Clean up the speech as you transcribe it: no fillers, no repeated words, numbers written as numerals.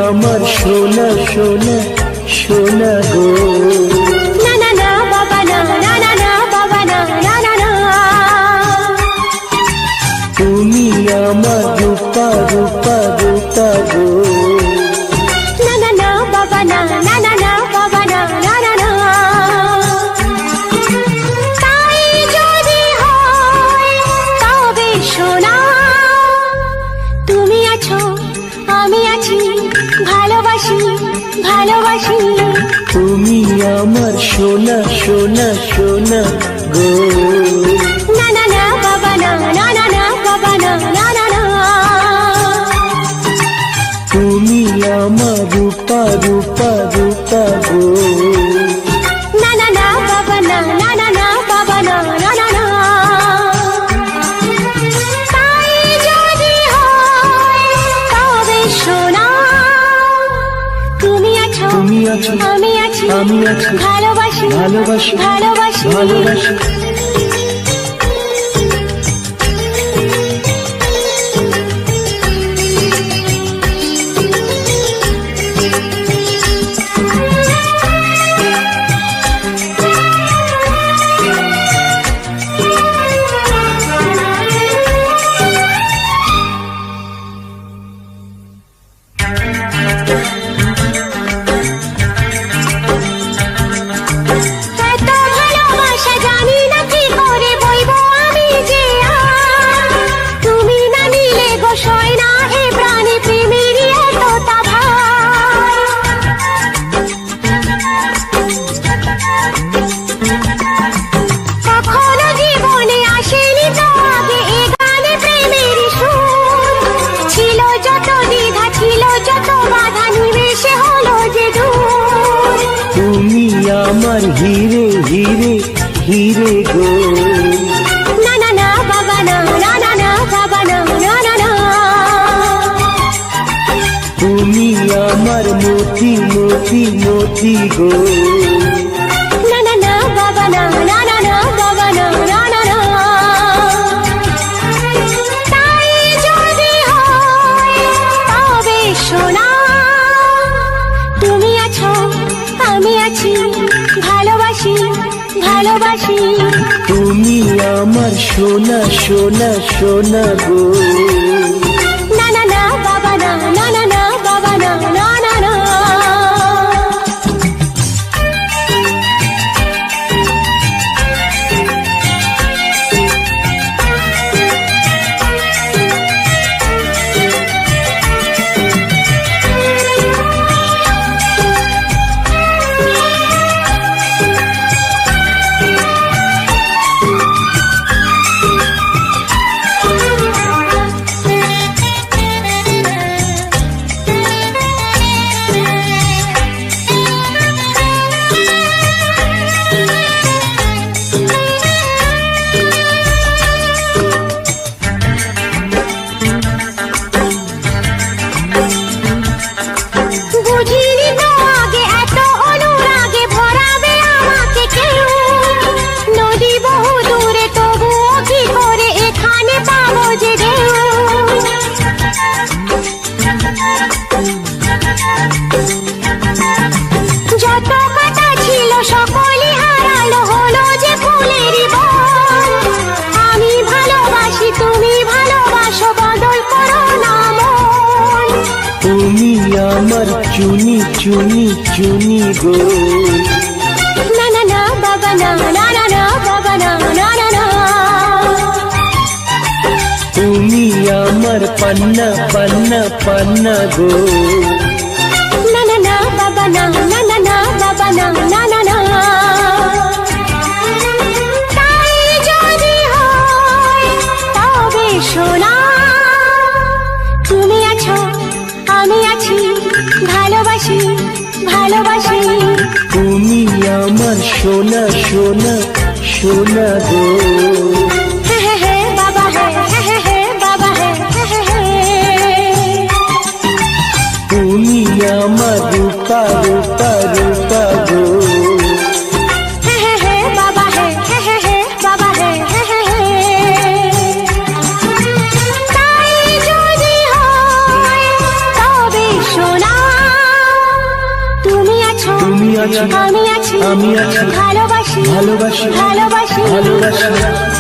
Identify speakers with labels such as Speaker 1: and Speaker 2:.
Speaker 1: আমার সোনা সোনা সোনা গো।
Speaker 2: না না না বাবা না, না না না বাবা না, না না না।
Speaker 1: তুমি আমার রূপা রূপা রূপা গো।
Speaker 2: না না না বাবা না, না না না বাবা না, না না না। তাই যদি হয় তবে সোনা, তুমি আছো আমি আছি, ভালোবাসি ভালোবাসি।
Speaker 1: তুমি আমার সোনা সোনা সোনা গো।
Speaker 2: না না না বাবা না, না না না বাবা না, না না না।
Speaker 1: তুমি আমার রূপা রূপা রূপা গো।
Speaker 2: না না না বাবা না, না না না বাবা না, না না না। তাই যদি হয় তবে সোনা, তুমি আছো
Speaker 1: তুমি আছো
Speaker 2: আমি আছি,
Speaker 1: আমি আছি,
Speaker 2: ভালোবাসি
Speaker 1: ভালোবাসি
Speaker 2: ভালোবাসি
Speaker 1: ভালোবাসি।
Speaker 2: এত ভালোবাসা জানি না কি করে বইবো আমি যে আর। তুমি না নিলে গো সয় না এ প্রাণে প্রেমের এত তাভার। কখনো জীবনে আসেনি তো আগে এ গানে প্রেমের সুর। ছিল যত দ্বিধা ছিল যত বাধা, নিমেষে হলো যে দূর।
Speaker 1: তুমি আমার হিরে হিরে হিরে গো।
Speaker 2: না না না বাবা না, না না না বাবা না, না না না।
Speaker 1: তুমি আমার মতি মতি মতি গো।
Speaker 2: না না না বাবা না, না না না বাবা না, না না না। তাই যদি হয় তবে সোনা, তুমি আছো আমি আছি, ভালোবাসি ভালোবাসি।
Speaker 1: তুমি আমার সোনা সোনা সোনা গো।
Speaker 2: না না না বাবা না, না না না বাবা না, না না না। বুঝিনি তো আগে এত অনুরাগে ভরাবে আমাকে কেউ। নদী বহু দূরে তবুও কি করে এখানে পাবো যে ঢেউ। যত কাটা ছিল সকলই হারালো, হলো যে ফুলেরই বন। আমি ভালোবাসি তুমি ভালোবাসো, বদল করো না মন।
Speaker 1: তুমি আমার চুনি চুনি চুনি গো।
Speaker 2: না না না বাবা না, না না না বাবা না, না না না।
Speaker 1: তুমি আমার পান্না পান্না পান্না গো।
Speaker 2: না না না বাবা না, না না না বাবা না, না না না। তাই যদি হয় তবে সোনা, তুমি আছো আমি আছি, ভালোবাসি ভালোবাসি।
Speaker 1: তুমি আমার সোনা সোনা সোনা গো।
Speaker 2: হে হে হে বাবা হে, হে হে হে বাবা হে, হে হে হে।
Speaker 1: তুমি আমার রূপা রূপা রূপা গো।
Speaker 2: হে হে হে বাবা হে, হে হে হে বাবা হে, হে হে হে। তাই যদি হয় তবে সোনা,
Speaker 1: আছি
Speaker 2: আমি আছি
Speaker 1: আমি আছি
Speaker 2: ভালোবাসি
Speaker 1: ভালোবাসি
Speaker 2: ভালোবাসি
Speaker 1: ভালোবাসি